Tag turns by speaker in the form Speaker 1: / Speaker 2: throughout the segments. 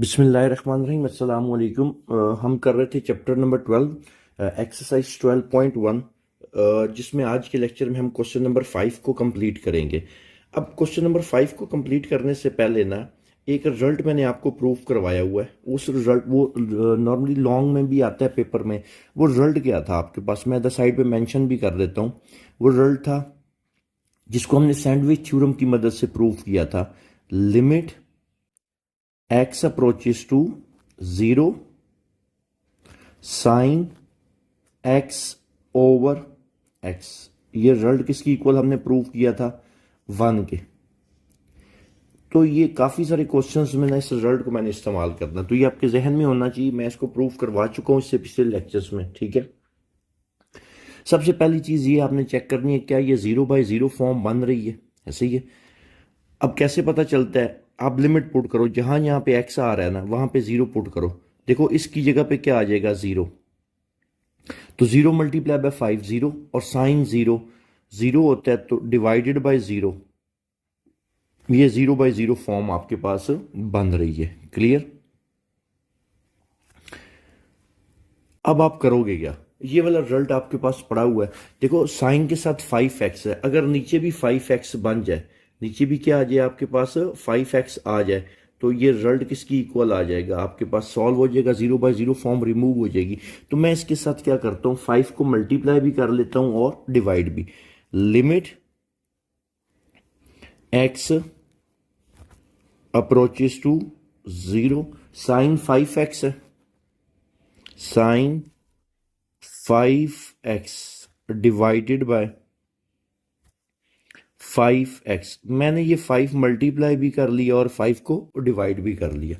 Speaker 1: बिस्मिल्लाहिर्रहमानिर्रहीम अस्सलाम वालेकुम। हम कर रहे थे चैप्टर नंबर 12 एक्सरसाइज 12.1 जिसमें आज के लेक्चर में हम क्वेश्चन नंबर 5 को कंप्लीट करेंगे। अब क्वेश्चन नंबर 5 को कंप्लीट करने से पहले ना एक रिजल्ट मैंने आपको प्रूफ करवाया हुआ है। उस रिजल्ट वो नॉर्मली लॉन्ग में भी आता है पेपर में। वो रिजल्ट क्या था आपके पास, मैं इधर साइड पे मेंशन भी कर देता हूँ। वो रिजल्ट था जिसको हमने सैंडविच थ्योरम की मदद से प्रूफ किया था। Limit x approaches to 0 sine x over x। ये रिजल्ट किसकी इक्वल हमने प्रूव किया था, 1 के। तो ये काफी सारे क्वेश्चंस में ना इस रिजल्ट को मैंने इस्तेमाल करना, तो ये आपके जहन में होना चाहिए। मैं इसको प्रूव करवा चुका हूं इससे पिछले लेक्चर्स में, ठीक है। सबसे पहली चीज ये आपने चेक करनी है, क्या ये 0/0 फॉर्म बन रही है, ऐसे ही है। अब कैसे पता चलता है, आप लिमिट पुट करो, जहां यहां पे एक्स आ रहा है ना वहां पे 0 पुट करो। देखो इसकी जगह पे क्या आ जाएगा, 0। तो 0 मल्टीप्लाई बाय 5 0, और साइन 0 0 होता है तो डिवाइडेड बाय 0। ये 0/0 फॉर्म आपके पास बन रही है। क्लियर। अब आप करोगे क्या, ये वाला रिजल्ट आपके पास पड़ा हुआ है। देखो साइन के साथ 5x है, अगर नीचे भी 5x बन जाए, नीचे भी क्या आ जाए आपके पास, 5x आ जाए, तो ये रिजल्ट किसकी इक्वल आ जाएगा आपके पास, सॉल्व हो जाएगा। 0/0 फॉर्म रिमूव हो जाएगी। तो मैं इसके साथ क्या करता हूं, 5 को मल्टीप्लाई भी कर लेता हूं और डिवाइड भी। Limit x approaches to 0, sine 5x है, sign 5x divided by 5x। मैंने ये 5 मल्टीप्लाई भी कर लिया और 5 को डिवाइड भी कर लिया।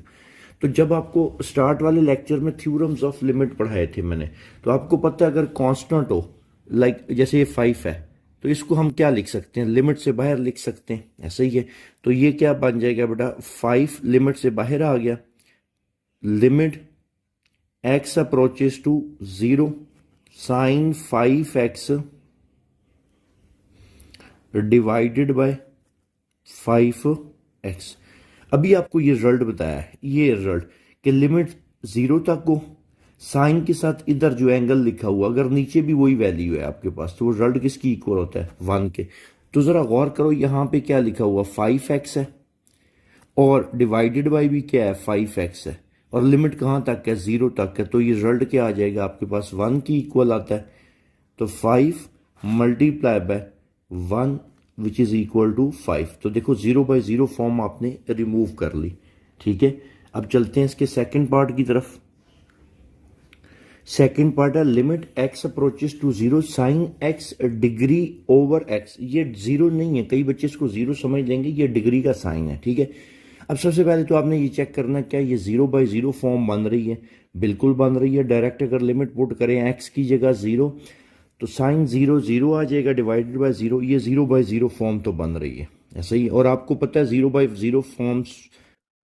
Speaker 1: तो जब आपको स्टार्ट वाले लेक्चर में थ्योरम्स ऑफ लिमिट पढ़ाए थे मैंने, तो आपको पता है अगर कांस्टेंट हो, लाइक जैसे ये 5 है, तो इसको हम क्या लिख सकते हैं, लिमिट से बाहर लिख सकते हैं, ऐसे ही है। तो ये क्या बन जाएगा बेटा, 5 लिमिट से बाहर आ गया। Limit x approaches to 0, sine 5x divided by 5x। अभी आपको ये रिजल्ट बताया है, ये रिजल्ट कि लिमिट 0 तक हो, साइन के साथ इधर जो एंगल लिखा हुआ अगर नीचे भी वही वैल्यू है आपके पास, तो वो रिजल्ट किसकी इक्वल होता है, 1 के। तो जरा गौर करो, यहां पे क्या लिखा हुआ, 5x है, और डिवाइडेड बाई भी क्या है, 5x है, और लिमिट कहां तक है, 0 तक है। तो ये रिजल्ट क्या आ जाएगा आपके पास, 1 की इक्वल आता है। तो 5 multiply by 1 which is equal to 5। तो देखो 0/0 फॉर्म आपने रिमूव कर ली, ठीक है। अब चलते हैं इसके सेकंड पार्ट की तरफ। सेकंड पार्ट है limit x approaches to 0, sine x degree over x। ये 0 नहीं है, कई बच्चे इसको 0 समझ लेंगे, ये डिग्री का साइन है, ठीक है। अब सबसे पहले तो आपने ये चेक करना, क्या ये 0/0 फॉर्म बन रही है, बिल्कुल बन रही है। डायरेक्ट अगर लिमिट पुट करें x की जगह 0, तो साइन 0 0 आ जाएगा डिवाइडेड बाय 0। ये 0/0 फॉर्म तो बन रही है, ऐसा ही। और आपको पता है 0/0 फॉर्म्स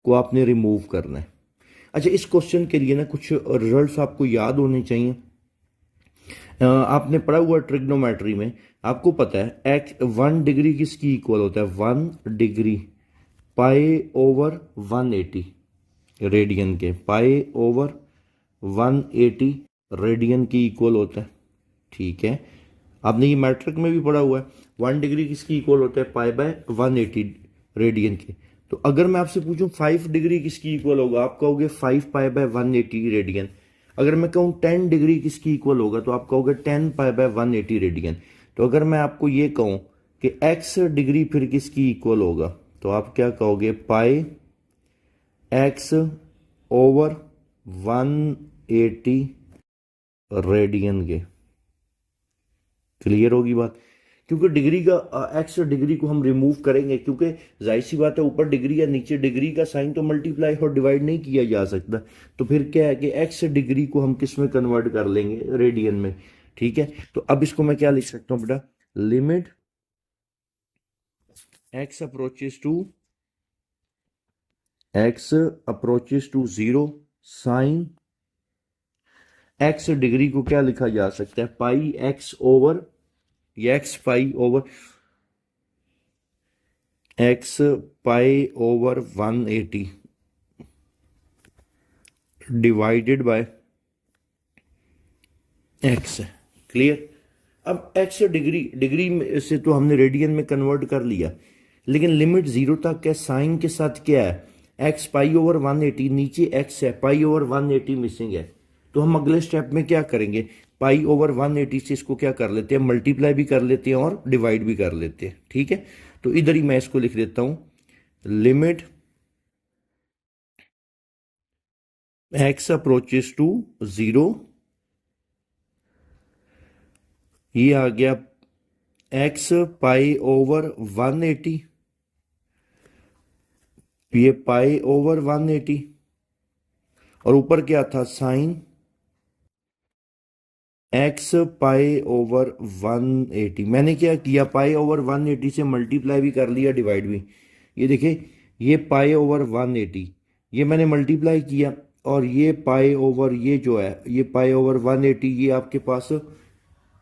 Speaker 1: को आपने रिमूव करना है। अच्छा, इस क्वेश्चन के लिए ना कुछ रिजल्ट्स आपको याद होने चाहिए। आपने पढ़ा हुआ ट्रिग्नोमेट्री में, आपको पता है एक्स 1 डिग्री किसकी इक्वल होता है, 1 डिग्री पाई ओवर 180 रेडियन के, पाई ओवर 180 रेडियन की इक्वल होता है, ठीक है। आपने ये मैट्रिक में भी पढ़ा हुआ है, 1 डिग्री किसकी इक्वल होता है, पाई बाय 180 रेडियन के। तो अगर मैं आपसे पूछूं 5 डिग्री किसकी इक्वल होगा, आप कहोगे 5 पाई बाय 180 रेडियन। अगर मैं कहूं 10 डिग्री किसकी इक्वल होगा, तो आप कहोगे 10 पाई बाय 180 रेडियन। तो अगर मैं आपको ये कहूं कि x डिग्री फिर किसकी इक्वल होगा, तो आप क्या कहोगे, पाई x ओवर 180 रेडियन के। क्लियर होगी बात, क्योंकि डिग्री का एक्स डिग्री को हम रिमूव करेंगे, क्योंकि जाहिर सी बात है ऊपर डिग्री या नीचे डिग्री का साइन तो मल्टीप्लाई और डिवाइड नहीं किया जा सकता। तो फिर क्या है कि एक्स डिग्री को हम किस में कन्वर्ट कर लेंगे, रेडियन में, ठीक है। तो अब इसको मैं क्या लिख सकता हूं बेटा, limit x approaches to 0, sine x degree को क्या लिखा जा सकता है, पाई एक्स ओवर, ये x pi over x pi over 180 divided by x है। क्लियर। अब एक्स डिग्री डिग्री से तो हमने रेडियन में कन्वर्ट कर लिया, लेकिन लिमिट जीरो तक है। साइन के साथ क्या है, एक्स पाई ओवर 180, नीचे एक्स है, पाई ओवर 180 मिसिंग है। तो हम अगले स्टेप में क्या करेंगे, पाई ओवर 180 से इसको क्या कर लेते हैं, मल्टीप्लाई भी कर लेते हैं और डिवाइड भी कर लेते हैं। ठीक है, तो इधर ही मैं इसको लिख देता हूं, limit x approaches to zero, ये आ गया एक्स पाई ओवर 180, ये पाई ओवर 180, और ऊपर क्या था, साइन एक्स पाई ओवर 180। मैंने क्या किया, पाई ओवर 180 से मल्टीप्लाई भी कर लिया, डिवाइड भी। ये देखिए, ये पाई ओवर 180 ये मैंने मल्टीप्लाई किया, और ये पाई ओवर ये जो है, ये पाई ओवर 180 ये आपके पास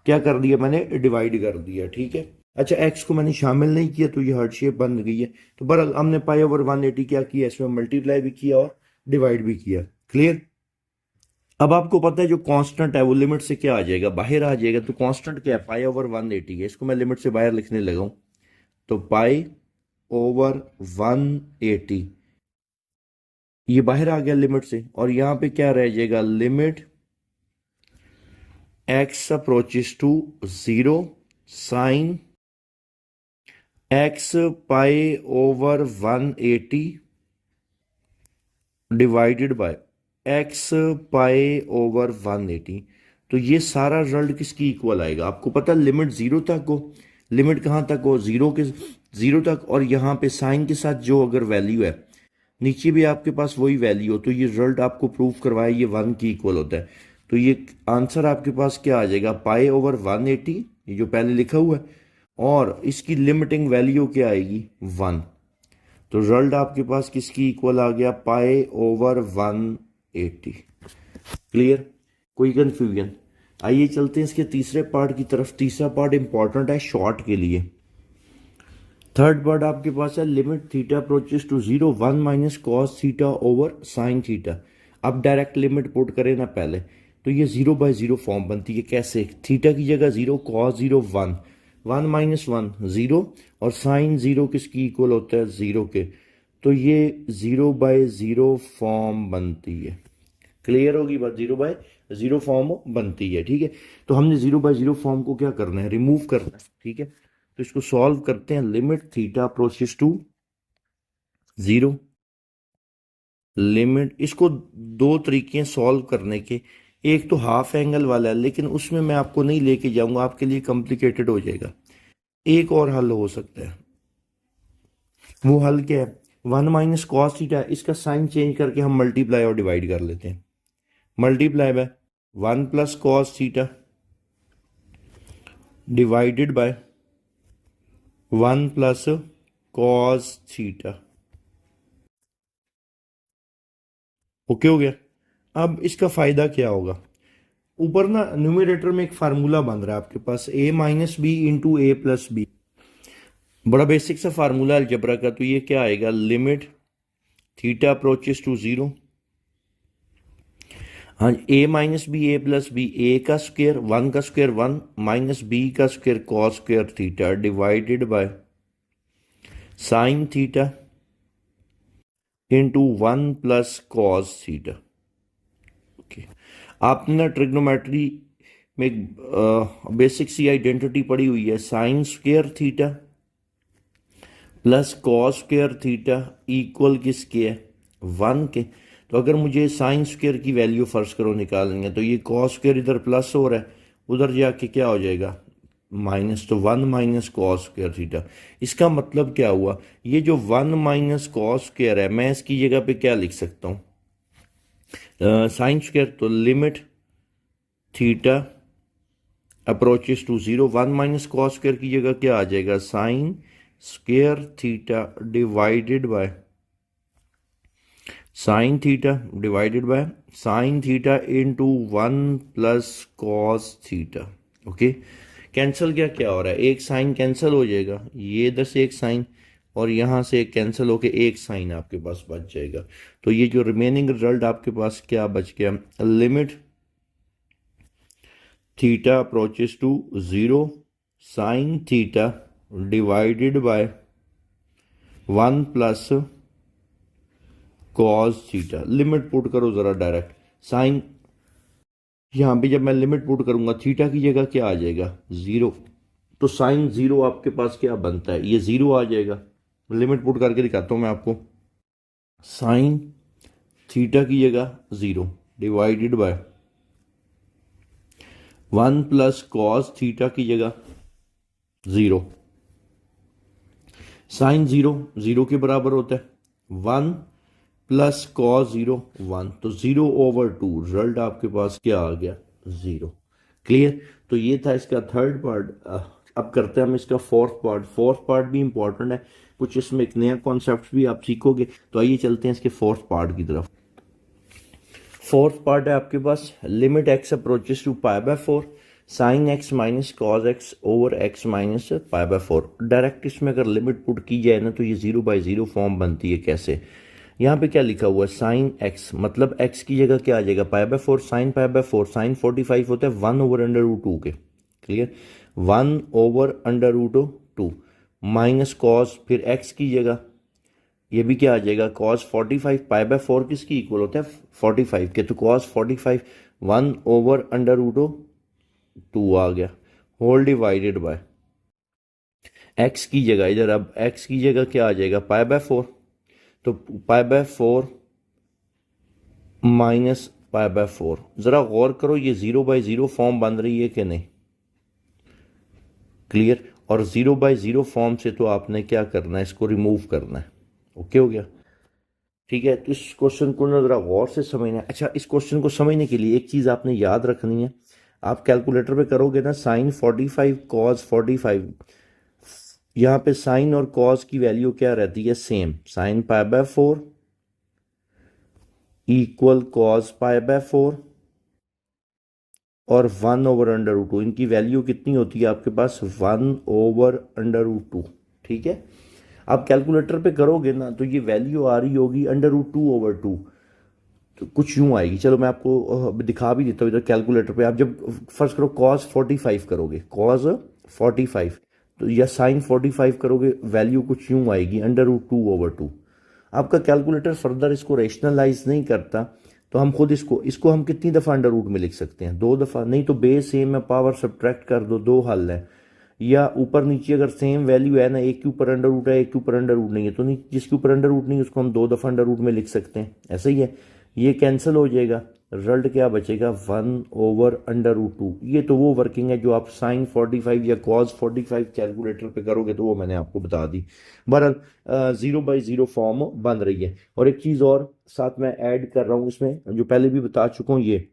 Speaker 1: क्या कर दिया मैंने, डिवाइड कर दिया। ठीक है, अच्छा एक्स को मैंने शामिल नहीं किया तो ये हार्ट शेप बन गई है। तो बहरहाल हमने पाई ओवर 180 क्या किया, इसमें मल्टीप्लाई भी किया और डिवाइड भी किया। क्लियर। अब आपको पता है जो कांस्टेंट है वो लिमिट से क्या आ जाएगा, बाहर आ जाएगा। तो कांस्टेंट क्या है, पाई ओवर 180 है। इसको मैं लिमिट से बाहर लिखने लगा हूं, तो पाई ओवर 180 ये बाहर आ गया लिमिट से, और यहां पे क्या रह जाएगा, limit x approaches to zero, sine x pi over 180 divided by x pi over 180। तो ये सारा रिजल्ट किसकी इक्वल आएगा, आपको पता लिमिट जीरो तक हो, लिमिट कहां तक हो, जीरो तक, और यहां पे साइन के साथ जो अगर वैल्यू है नीचे भी आपके पास वही वैल्यू हो, तो ये रिजल्ट आपको प्रूव करवाए ये 1 की इक्वल होता है। तो ये आंसर आपके पास क्या आ जाएगा, पाई ओवर 180, ये जो पहले लिखा हुआ है, और इसकी लिमिटिंग वैल्यू क्या आएगी, 1। तो रिजल्ट आपके पास किसकी इक्वल आ गया, पाई ओवर 180। क्लियर, कोई कंफ्यूजन। आइए चलते हैं इसके तीसरे पार्ट की तरफ। तीसरा पार्ट इंपॉर्टेंट है शॉर्ट के लिए। थर्ड पार्ट आपके पास है, limit theta approaches to zero, 1 minus cos theta over sine theta. अब डायरेक्ट लिमिट पुट करें ना पहले, तो ये 0/0 फॉर्म बनती है। कैसे, थीटा की जगह 0, कॉस 0 1, 1 माइनस 1 0, और साइन 0 किसकी इक्वल होता है, 0 के। तो ये 0/0 फॉर्म बनती है। क्लियर होगी बात, 0/0 फॉर्म बनती है। ठीक है, तो हमने 0/0 फॉर्म को क्या करना है, रिमूव करना है। ठीक है, तो इसको सॉल्व करते हैं। Limit theta approaches to zero, limit, इसको दो तरीके हैं सॉल्व करने के। एक तो हाफ एंगल वाला है, लेकिन उसमें मैं आपको नहीं लेके जाऊंगा, आपके लिए कॉम्प्लिकेटेड हो जाएगा। एक और हल हो सकता है, वो हल क्या है, 1 माइनस कॉस थीटा, इसका साइन चेंज करके हम मल्टीप्लाई और डिवाइड कर लेते हैं। Multiply by 1 plus cos theta divided by 1 plus cos theta. Okay हो गया। अब इसका फायदा क्या होगा, ऊपर ना न्यूमरेटर में एक फार्मूला बन रहा है आपके पास, a minus B into A plus B. बड़ा बेसिक सा फार्मूला अलजेब्रा का। तो ये क्या आएगा, limit theta approaches to zero, हाँ, a minus B A plus B, A का स्क्वायर 1 का स्क्वायर 1 माइनस बी का square cos square theta divided by sine theta into 1 plus cos theta. Okay, आपने ना ट्रिग्नोमेट्री में एक बेसिक सी identity पड़ी हुई है, sign square theta plus cos square theta equal किसके है, 1 के। तो अगर मुझे साइन स्क्वायर की वैल्यू फर्ज करो निकालनी है, तो ये कॉस स्क्वायर इधर प्लस हो रहा है, उधर जाके क्या हो जाएगा, माइनस। तो 1 माइनस कॉस स्क्वायर थीटा। इसका मतलब क्या हुआ, ये जो 1 माइनस कॉस स्क्वायर है, मैं इसकी जगह पे क्या लिख सकता हूँ, साइन स्क्वायर। तो limit theta approaches to zero, 1 minus cos square की जगह क्या आ जाएगा, sine square theta divided by sine theta divided by sine theta into 1 plus cos theta. Okay, cancel क्या क्या हो रहा है, एक साइन कैंसिल हो जाएगा, ये इधर से एक साइन, और यहाँ से कैंसिल होके एक साइन आपके पास बच जाएगा। तो ये जो रिमेनिंग रिजल्ट आपके पास क्या बच गया, limit theta approaches to 0 sine theta divided by 1 plus cos theta. Limit put करो जरा डायरेक्ट, साइन यहाँ पे जब मैं लिमिट पुट करूंगा थीटा की जगह क्या आ जाएगा, 0। तो साइन 0 आपके पास क्या बनता है, ये 0 आ जाएगा। लिमिट पुट करके दिखाता हूं मैं आपको। साइन थीटा की जगह 0 divided by 1 plus cos theta की जगह 0। साइन 0 0 के बराबर होता है 1 प्लस कॉस 0 1, तो 0/2 रिजल्ट आपके पास क्या आ गया, 0। क्लियर। तो ये था इसका थर्ड पार्ट। अब करते हैं हम इसका फोर्थ पार्ट। फोर्थ पार्ट भी इंपॉर्टेंट है, कुछ इसमें एक नया कॉन्सेप्ट भी आप सीखोगे। तो आइए चलते हैं इसके फोर्थ पार्ट की तरफ। फोर्थ पार्ट है आपके पास, limit x approaches to π/4 sine x minus cos x over x minus π/4। Direct इसमें अगर लिमिट पुट की जाए ना तो ये 0/0 फॉर्म बनती है। कैसे, यहाँ पे क्या लिखा हुआ है, साइन एक्स मतलब एक्स की जगह क्या आ जाएगा, π/4 साइन π/4 साइन 45 होता है 1/√2 के। क्लियर, 1/√2 माइनस कॉस, फिर एक्स की जगह ये भी क्या आ जाएगा, कॉस 45 π/4 किसकी इक्वल होता है 45 के, तो कॉस 45 1/√2 आ गया, होल डिवाइडेड बाय एक्स की जगह, इधर अब एक्स की जगह क्या आ जाएगा π/4, तो π/4 माइनस π/4। जरा गौर करो ये 0/0 फॉर्म बन रही है कि नहीं। क्लियर, और 0/0 फॉर्म से तो आपने क्या करना है, इसको रिमूव करना है। ओके हो गया, ठीक है। तो इस क्वेश्चन को ना जरा गौर से समझना है। अच्छा, इस क्वेश्चन को समझने के लिए एक चीज आपने याद रखनी है, आप कैलकुलेटर पे करोगे ना साइन 45 कॉस 45, यहाँ पे साइन और कॉस की वैल्यू क्या रहती है, सेम। साइन π/4 इक्वल कॉस π/4 और 1/√2, इनकी वैल्यू कितनी होती है आपके पास, 1/√2। ठीक है, आप कैलकुलेटर पे करोगे ना तो ये वैल्यू आ रही होगी √2/2, तो कुछ यूं आएगी। चलो मैं आपको दिखा भी देता हूँ इधर कैलकुलेटर पे। आप जब फर्स्ट करो cos 45 करोगे, cos 45 तो या साइन 45 करोगे, वैल्यू कुछ यूं आएगी √2/2। आपका कैलकुलेटर फर्दर इसको रेशनलाइज नहीं करता, तो हम खुद इसको हम कितनी दफ़ा अंडर रूट में लिख सकते हैं, 2 दफ़ा। नहीं तो बेस सेम है, पावर सब्ट्रैक्ट कर दो, 2 हल है। या ऊपर नीचे अगर सेम वैल्यू है ना, एक के ऊपर अंडर रूट है, एक के ऊपर अंडर रूट नहीं है, तो नहीं, जिसके ऊपर अंडर रूट नहीं उसको हम 2 दफ़ा अंडर रूट में लिख सकते हैं। ऐसा ही है, ये कैंसिल हो जाएगा, रिजल्ट क्या बचेगा, 1/√2। ये तो वो वर्किंग है जो आप साइन 45 या कॉस 45 कैलकुलेटर पे करोगे, तो वो मैंने आपको बता दी। बहरहाल 0/0 फॉर्म बन रही है। और एक चीज़ और साथ में ऐड कर रहा हूँ इसमें, जो पहले भी बता चुका हूँ, ये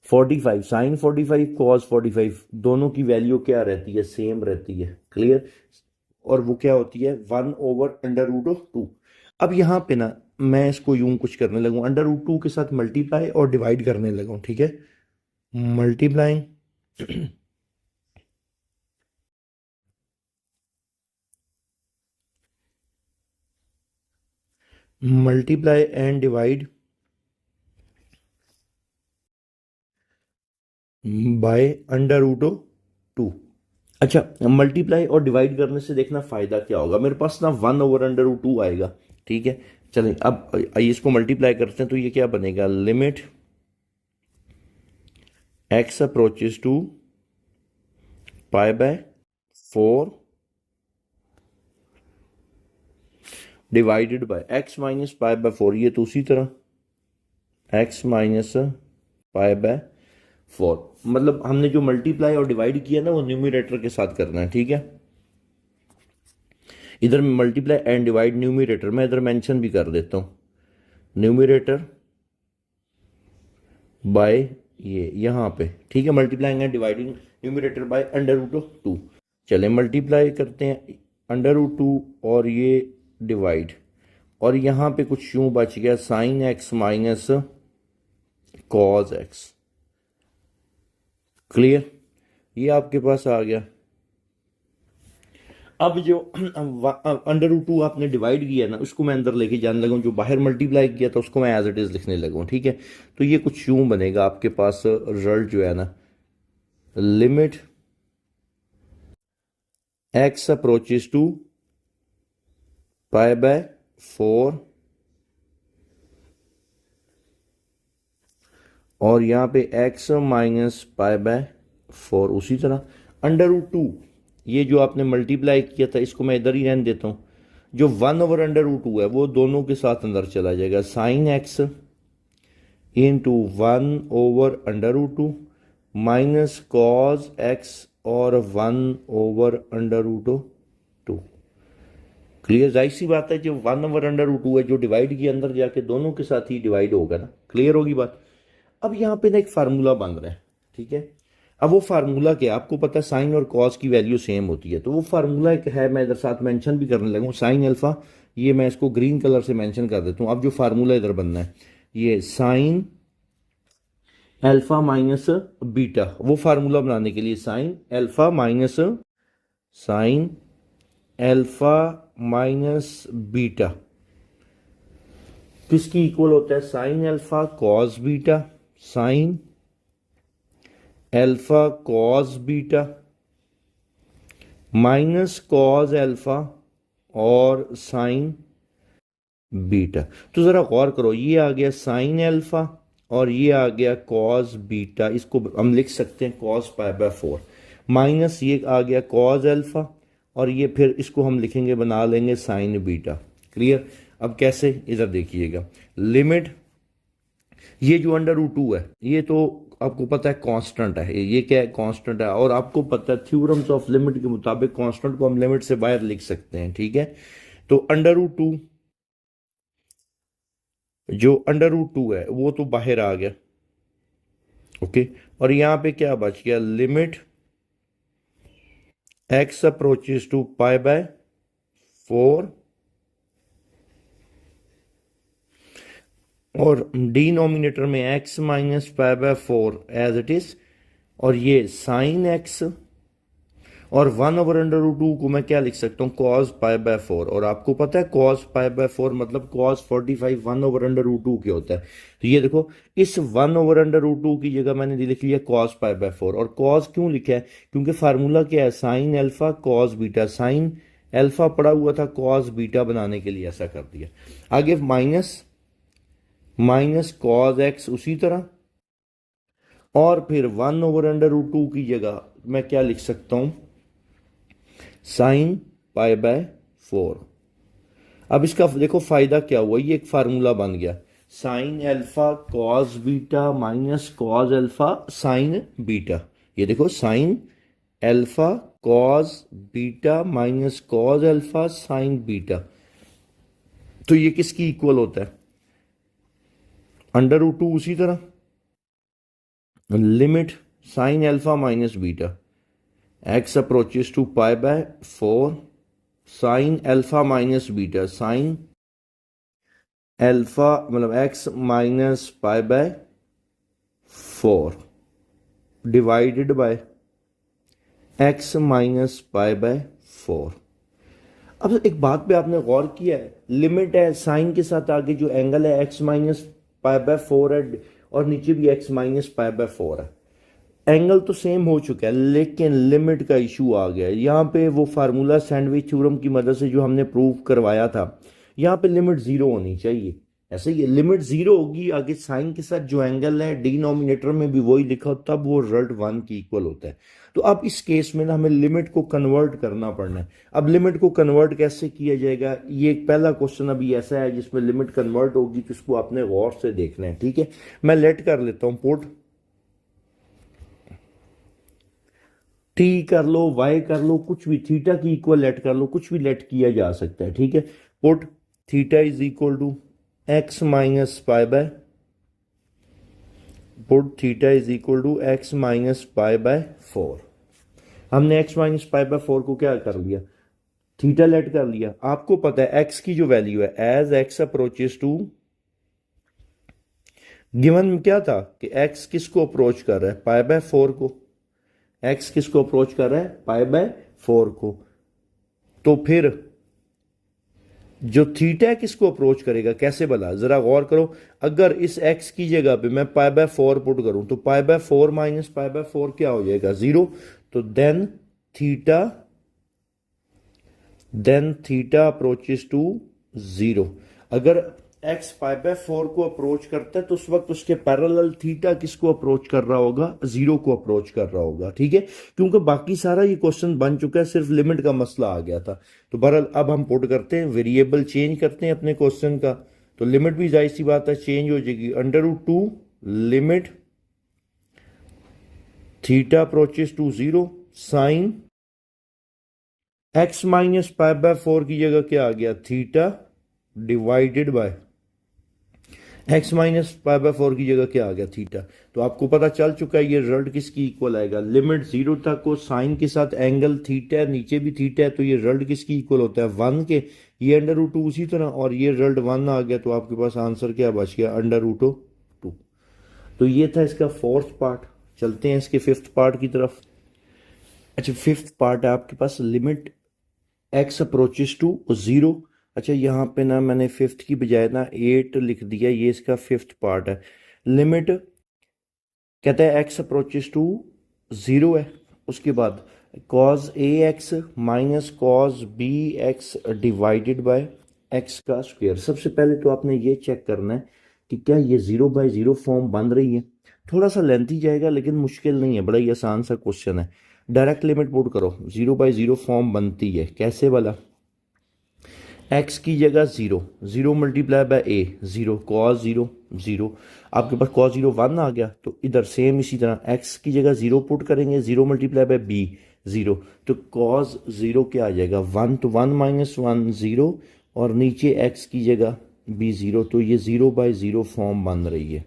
Speaker 1: 45 साइन 45 कॉस 45 दोनों की वैल्यू क्या रहती है, सेम रहती है। क्लियर, और वो क्या होती है, 1/√2। अब यहाँ पे ना मैं इसको यूं कुछ करने लगूँ, √2 के साथ मल्टीप्लाई और डिवाइड करने लगूँ। ठीक है, multiplying multiply and divide by √2। अच्छा, मल्टीप्लाई और डिवाइड करने से देखना फायदा क्या होगा, मेरे पास ना 1/√2 आएगा। ठीक है, चलें अब आइए इसको मल्टीप्लाई करते हैं, तो ये क्या बनेगा, limit x approaches to π/4 divided by x minus π/4, ये तो उसी तरह एक्स माइनस π/4। मतलब हमने जो मल्टीप्लाई और डिवाइड किया ना वो न्यूमरेटर के साथ करना है। ठीक है, इधर मल्टीप्लाई एंड डिवाइड न्यूमरेटर मैं इधर मेंशन भी कर देता हूं, न्यूमरेटर बाय ये यहाँ पे। ठीक है, multiplying and dividing numerator bye √2। चले मल्टीप्लाई करते हैं √2 और ये डिवाइड, और यहाँ पे कुछ यूं बच गया, sign x minus cos x. Clear, ये आपके पास आ गया। अब जो अंडर रूट टू आपने डिवाइड किया ना, उसको मैं अंदर लेके जाने लगा हूँ, जो बाहर मल्टीप्लाई किया था उसको मैं एज इट इज लिखने लगा हूँ, ठीक है। तो ये कुछ यूं बनेगा आपके पास रिजल्ट जो है ना, limit x approaches to pi by 4, और यहाँ पे x माइनस पाई बाय 4, उसी तरह अंडर रूट टू, ये जो आपने मल्टीप्लाई किया था इसको मैं इधर ही रहने देता हूँ। जो 1/√2 है वो दोनों के साथ अंदर चला जाएगा, sine x into 1/√2 minus cos x और 1/√2। क्लियर, जाहिर सी बात है, जो 1/√2 है जो डिवाइड किया अंदर जाके दोनों के साथ ही डिवाइड होगा ना। क्लियर होगी बात। अब यहाँ पे ना एक फार्मूला बन रहा है, ठीक है। अब वो फार्मूला क्या, आपको पता है साइन और कॉस की वैल्यू सेम होती है, तो वो फार्मूला एक है, मैं इधर साथ मेंशन भी करने लगा हूँ, साइन अल्फा, ये मैं इसको ग्रीन कलर से मेंशन कर देता हूँ। अब जो फार्मूला इधर बनना है, ये साइन अल्फा माइनस बीटा, वो फार्मूला बनाने के लिए साइन अल्फा माइनस बीटा किसकी इक्वल होता है, sign alpha cos beta, sine alpha cos beta minus cos alpha और साइन बीटा। तो जरा गौर करो, ये आ गया साइन अल्फा और ये आ गया कॉस बीटा, इसको हम लिख सकते हैं कॉस पाई बाय 4, माइनस ये आ गया कॉस अल्फा और ये फिर इसको हम लिखेंगे, बना लेंगे साइन बीटा। क्लियर। अब कैसे, इधर देखिएगा, लिमिट, ये जो अंडर रूट 2 है ये तो आपको पता है कांस्टेंट है, ये क्या है, कांस्टेंट है, और आपको पता है थ्योरम्स ऑफ लिमिट के मुताबिक कांस्टेंट को हम लिमिट से बाहर लिख सकते हैं, ठीक है। तो अंडर रूट 2, जो अंडर रूट 2 है वो तो बाहर आ गया, ओके। और यहां पे क्या बच गया, limit x approaches to pi by 4 और डिनोमिनेटर में x minus pi by 4 as it is, और ये साइन एक्स, और 1/√2 को मैं क्या लिख सकता हूँ, कॉस पाई बाय 4, और आपको पता है कॉस पाई बाय 4 मतलब कॉस 45 1/√2 के होता है। तो ये देखो, इस 1/√2 की जगह मैंने लिख लिया कॉस पाई बाय 4, और कॉस क्यों लिखा है, क्योंकि फार्मूला क्या है, sign alpha cos beta, sine alpha पड़ा हुआ था, कॉस बीटा बनाने के लिए ऐसा कर दिया। आगे माइनस कॉस एक्स उसी तरह, और फिर 1/√2 की जगह मैं क्या लिख सकता हूं, साइन पाई बाय 4। अब इसका देखो फायदा क्या हुआ, ये एक फार्मूला बन गया, sign alpha cos beta minus cos alpha sign beta. ये देखो sign alpha cos beta minus cos alpha sign beta, तो ये किसकी इक्वल होता है, अंडर रूट 2। उसी तरह limit sine alpha minus beta x approaches to pi by 4, sine alpha minus beta, sine alpha मतलब x minus pi by 4 divided by x minus pi by 4। अब एक बात पे आपने गौर किया है, लिमिट है, साइन के साथ आगे जो एंगल है एक्स माइनस पाई बाय 4 है, और नीचे भी एक्स माइनस पाई बाय 4 है, एंगल तो सेम हो चुका है, लेकिन लिमिट का इशू आ गया है। यहाँ पे वो फार्मूला सैंडविच थ्योरम की मदद से जो हमने प्रूव करवाया था, यहाँ पे लिमिट 0 होनी चाहिए, ऐसे ही लिमिट 0 होगी, आगे साइन के साथ जो एंगल है डिनोमिनेटर में भी वही लिखा हो, तब वो रिजल्ट 1 की इक्वल होता है। तो अब इस केस में ना हमें लिमिट को कन्वर्ट करना पड़ना है। अब लिमिट को कन्वर्ट कैसे किया जाएगा, ये एक पहला क्वेश्चन अभी ऐसा है जिसमें लिमिट कन्वर्ट होगी, तो इसको आपने गौर से देखना है, ठीक है। मैं लेट कर लेता हूँ, पुट टी कर लो, वाई कर लो, कुछ भी, थीटा की इक्वल लेट कर लो, कुछ भी लेट किया जा सकता है, ठीक है। Put theta is equal to x minus pi by, put theta is equal to x minus pi by 4। हमने एक्स माइनस पाई बाय 4 को क्या कर लिया, थीटा लेट कर लिया। आपको पता है एक्स की जो वैल्यू है, as x approaches to, given में क्या था कि एक्स किसको अप्रोच कर रहा है, पाई बाय 4 को, एक्स किसको अप्रोच कर रहा है, पाई बाय 4 को। तो फिर जो थीटा है किसको अप्रोच करेगा, कैसे भला, जरा गौर करो। अगर इस एक्स की जगह पे मैं पाई बाय 4 पुट करूं तो pi by 4 minus pi by 4 क्या हो जाएगा, 0। तो देन थीटा अप्रोचेस टू 0। अगर एक्स पाई बाय 4 को अप्रोच करता है तो उस वक्त उसके पैरेलल थीटा किसको अप्रोच कर रहा होगा, 0 को अप्रोच कर रहा होगा, ठीक है। क्योंकि बाकी सारा ये क्वेश्चन बन चुका है, सिर्फ लिमिट का मसला आ गया था। तो बहरहाल अब हम पुट करते हैं, वेरिएबल चेंज करते हैं अपने क्वेश्चन का। तो लिमिट भी जाहिर सी बात है चेंज हो जाएगी, √2 limit theta approaches to 0 sine x minus pi by 4 की जगह क्या आ गया, theta divided by x minus pi by 4 की जगह क्या आ गया, थीटा। तो आपको पता चल चुका है ये रिजल्ट किसकी इक्वल आएगा, लिमिट 0 तक को साइन के साथ एंगल थीटा है, नीचे भी थीटा है, तो ये रिजल्ट किसकी इक्वल होता है, 1 के। ये √2 उसी तरह, और ये रिजल्ट 1 आ गया, तो आपके पास आंसर क्या बच गया, √2। तो ये था इसका फोर्थ पार्ट। चलते हैं इसके फिफ्थ पार्ट की तरफ। अच्छा, फिफ्थ पार्ट है आपके पास, लिमिट एक्स अप्रोचेस टू 0। अच्छा, यहाँ पे ना मैंने फिफ्थ की बजाय ना 8 लिख दिया, ये इसका फिफ्थ पार्ट है। लिमिट कहता है एक्स अप्रोचेस टू 0 है, उसके बाद cos a x minus cos b x divided by x का स्क्वायर। सबसे पहले तो आपने ये चेक करना है कि क्या ये 0/0 फॉर्म बन रही है। थोड़ा सा लेंथी जाएगा लेकिन मुश्किल नहीं है, बड़ा ही आसान सा क्वेश्चन है। डायरेक्ट लिमिट पुट करो, 0/0 फॉर्म बनती है कैसे वाला, एक्स की जगह 0, 0 मल्टीप्लाई बाय ए 0, कॉस 0 0, आपके पास कॉस 0 1 आ गया। तो इधर सेम इसी तरह एक्स की जगह 0 पुट करेंगे, 0 मल्टीप्लाई बाय बी 0, तो कॉस 0 क्या आ जाएगा 1, तो 1 माइनस 1 0, और नीचे एक्स की जगह बी 0, तो ये 0/0 फॉर्म बन रही है।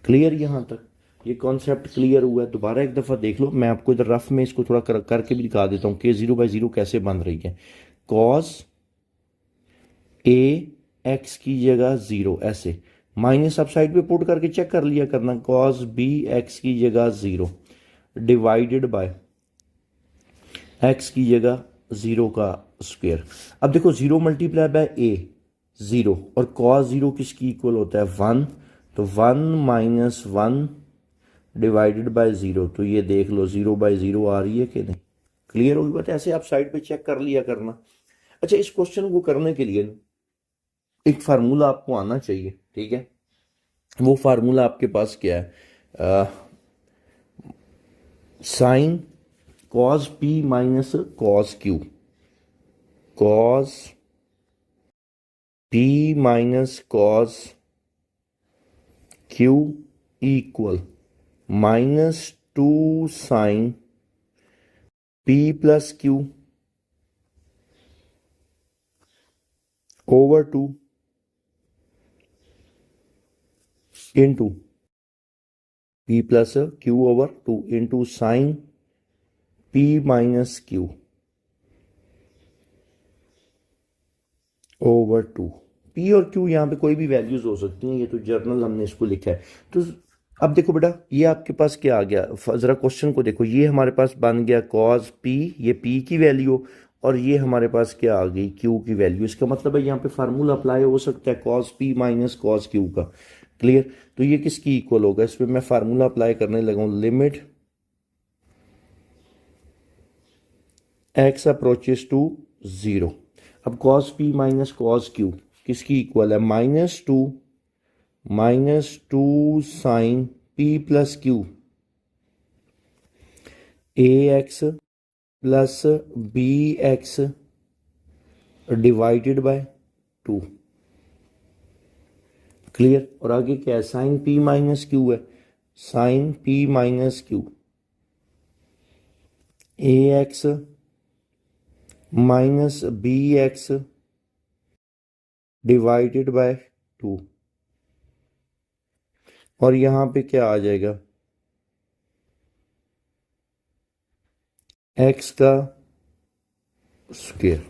Speaker 1: क्लियर, यहाँ तक ये कॉन्सेप्ट क्लियर हुआ है। दोबारा एक दफ़ा देख लो, मैं आपको इधर रफ में इसको थोड़ा करके भी दिखा देता हूँ कि 0/0 कैसे बन रही है। कॉस ए एक्स की जगह 0 ऐसे, माइनस आप साइड पे पुट करके चेक कर लिया करना, कॉस बी एक्स की जगह 0 डिवाइडेड बाय एक्स की जगह 0 का स्क्वायर। अब देखो 0 मल्टीप्लाई बाय ए 0, और कॉस 0 किसकी इक्वल होता है 1, तो 1 माइनस 1 डिवाइडेड बाय 0, तो ये देख लो 0/0 आ रही है कि नहीं। क्लियर होगी बात, ऐसे आप साइड पे चेक कर लिया करना। अच्छा, इस क्वेश्चन को करने के लिए एक फार्मूला आपको आना चाहिए, ठीक है। वो फार्मूला आपके पास क्या है, sine cos p minus cos q, cos p minus cos q equal -2 sine p plus q over 2 into p plus q over 2 into sine p minus q over 2। P और क्यू यहाँ पे कोई भी values हो सकती हैं, ये तो जर्नल हमने इसको लिखा है। तो अब देखो बेटा, ये आपके पास क्या आ गया, जरा क्वेश्चन को देखो, ये हमारे पास बन गया कॉस पी, ये पी की वैल्यू, और ये हमारे पास क्या आ गई क्यू की वैल्यू। इसका मतलब है यहाँ पे फार्मूला अप्लाई हो सकता है cos p minus cos Q का। क्लियर, तो ये किसकी इक्वल होगा, इस पर मैं फार्मूला अप्लाई करने लगा हूं, लिमिट एक्स अप्रोचेस टू 0। अब cos p minus cos q किसकी इक्वल है, -2 sine p plus q a x plus B x divided by 2। Clear, और आगे क्या है, साइन पी माइनस क्यू है, sine p minus q a x minus B x divided by 2, और यहां पे क्या आ जाएगा, एक्स का स्क्वायर।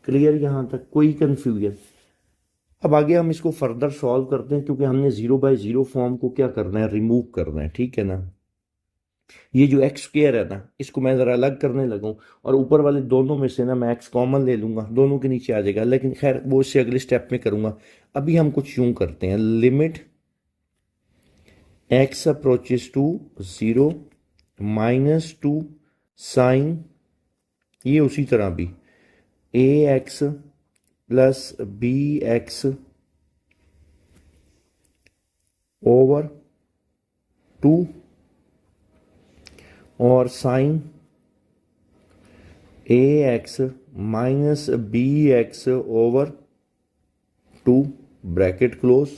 Speaker 1: क्लियर, यहां तक कोई कंफ्यूजन। अब आगे हम इसको फर्दर सॉल्व करते हैं, क्योंकि हमने 0/0 फॉर्म को क्या करना है, रिमूव करना है, ठीक है ना। ये जो एक्स स्क्वायर है ना, इसको मैं ज़रा अलग करने लगूँ और ऊपर वाले दोनों में से ना मैं एक्स कॉमन ले लूँगा, दोनों के नीचे आ जाएगा, लेकिन खैर वो इससे अगले स्टेप में करूँगा। अभी हम कुछ यूँ करते हैं, limit x approaches to 0 -2 sine, ये उसी तरह भी A x plus B x over 2 और साइन ए x minus B x over 2 bracket close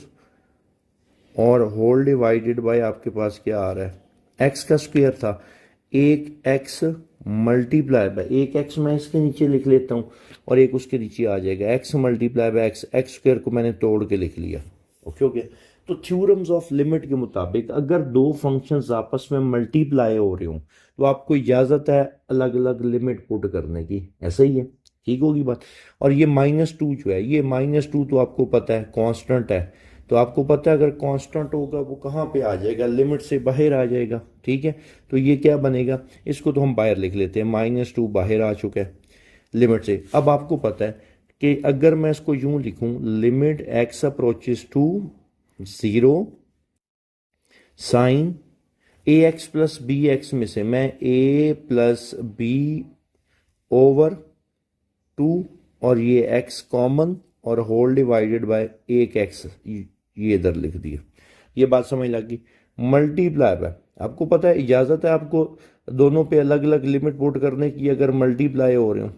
Speaker 1: और होल डिवाइडेड बाय आपके पास क्या आ रहा है, एक्स का स्क्वायर था, एक एक्स मल्टीप्लाई बाय, एक एक्स मैं इसके नीचे लिख लेता हूँ और एक उसके नीचे आ जाएगा, x multiply by x, x square को मैंने तोड़ के लिख लिया। ओके हो गया। तो थ्योरम्स ऑफ लिमिट के मुताबिक अगर दो फंक्शंस आपस में मल्टीप्लाई हो रहे हों तो आपको इजाज़त है अलग अलग लिमिट पुट करने की, ऐसा ही है, ठीक होगी बात। और ये -2 जो है, ये -2 तो आपको पता है कांस्टेंट है, तो आपको पता है अगर कांस्टेंट होगा वो कहाँ पे आ जाएगा, लिमिट से बाहर आ जाएगा, ठीक है। तो ये क्या बनेगा, इसको तो हम बाहर लिख लेते हैं, -2 बाहर आ चुका है लिमिट से। अब आपको पता है कि अगर मैं इसको यूं लिखूं, limit x approaches to 0 sine A x plus B x में से मैं ए प्लस बी ओवर 2 और ये एक्स कॉमन और होल डिवाइडेड बाय एक एक्स, ये इधर लिख दिया। ये बात समझ लगी। मल्टीप्लाई बाय, आपको पता है इजाज़त है आपको दोनों पे अलग अलग लिमिट पुट करने की अगर मल्टीप्लाई हो रहे हो।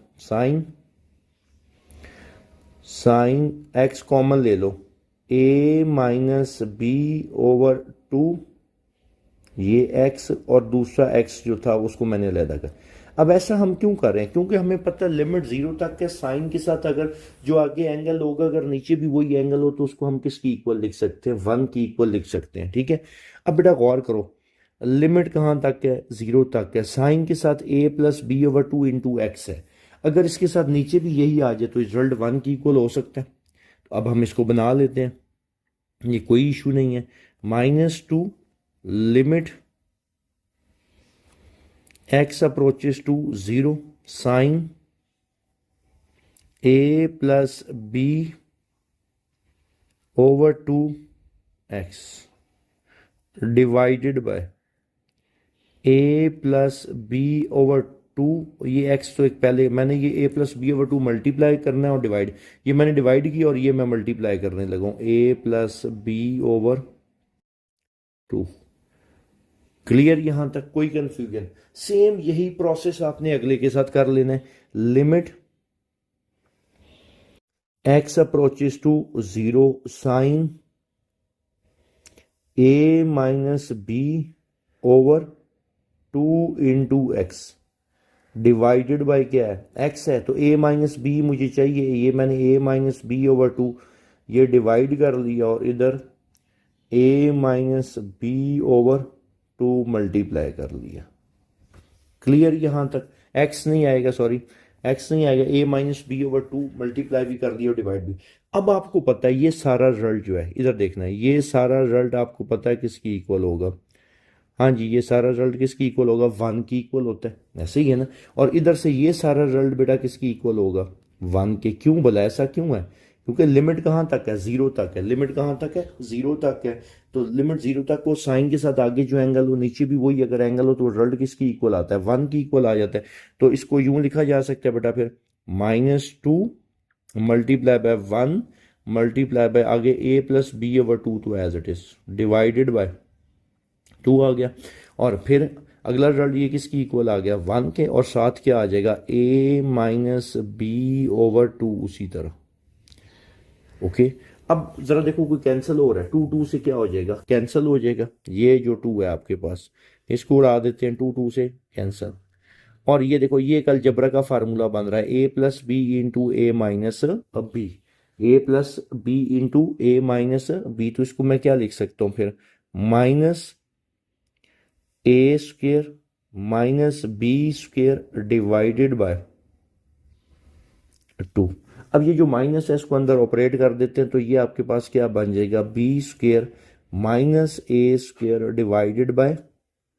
Speaker 1: साइन एक्स कॉमन ले लो, ए माइनस बी ओवर 2, ये एक्स और दूसरा एक्स जो था उसको मैंने अलग कर। अब ऐसा हम क्यों कर रहे हैं, क्योंकि हमें पता है लिमिट 0 तक है, साइन के साथ अगर जो आगे एंगल होगा अगर नीचे भी वही एंगल हो तो उसको हम किसकी इक्वल लिख सकते हैं, 1 की इक्वल लिख सकते हैं, ठीक है। अब बेटा गौर करो, लिमिट कहाँ तक है, 0 तक है, साइन के साथ a plus b over 2 into x है, अगर इसके साथ नीचे भी यही आ जाए तो रिजल्ट 1 की इक्वल हो सकता है। तो अब हम इसको बना लेते हैं, ये कोई इशू नहीं है। -2 limit x approaches to 0 sin a plus b over 2x divided by a plus b over 2, ये x तो एक पहले मैंने ये a plus b over 2 multiply करना है और डिवाइड, ये मैंने डिवाइड किया और ये मैं मल्टीप्लाई करने लगा, a plus b over 2। Clear, यहां तक कोई कंफ्यूजन। सेम यही प्रोसेस आपने अगले के साथ कर लेना है, limit x approaches to 0 sine a minus b over 2 into x divided by क्या है, एक्स है तो a माइनस बी मुझे चाहिए, ये मैंने a माइनस बी ओवर 2 ये डिवाइड कर लिया और इधर a minus b over 2 multiply कर लिया। क्लियर, यहां तक x नहीं आएगा, सॉरी x नहीं आएगा, a minus b over 2 multiply भी कर दिया और डिवाइड भी। अब आपको पता है ये सारा रिजल्ट जो है, इधर देखना है, ये सारा रिजल्ट आपको पता है किसकी इक्वल होगा, हाँ जी ये सारा रिजल्ट किसकी इक्वल होगा, 1 की इक्वल होता है, ऐसे ही है ना। और इधर से ये सारा रिजल्ट बेटा किसकी इक्वल होगा, 1 के। क्यों बोला, ऐसा क्यों है, क्योंकि लिमिट कहाँ तक है, 0 तक है, लिमिट कहाँ तक है, 0 तक है। तो लिमिट 0 तक हो, साइन के साथ आगे जो एंगल हो नीचे भी वही अगर एंगल हो तो रिजल्ट किसकी इक्वल आता है, 1 की इक्वल आ जाता है। तो इसको यूं लिखा जा सकता है बेटा फिर, -2 मल्टीप्लाई बाय 1 मल्टीप्लाई बाय आगे a प्लस बी ओवर 2 तो as it is divided by 2 आ गया। और फिर अगला रिजल्ट ये किसकी इक्वल आ गया, 1 के, और साथ क्या आ जाएगा, a माइनस बी ओवर 2 उसी तरह। ओके अब जरा देखो कोई कैंसिल हो रहा है, 2 से क्या हो जाएगा, कैंसिल हो जाएगा, ये जो 2 है आपके पास इसको उड़ा देते हैं, 2 से कैंसिल। और ये देखो ये कल जबरा का फार्मूला बन रहा है, a plus b into a minus B, A plus b into a minus b, तो इसको मैं क्या लिख सकता हूँ फिर, minus a square minus b square divided by 2। अब ये जो माइनस है इसको अंदर ऑपरेट कर देते हैं तो ये आपके पास क्या बन जाएगा, b square minus a square divided by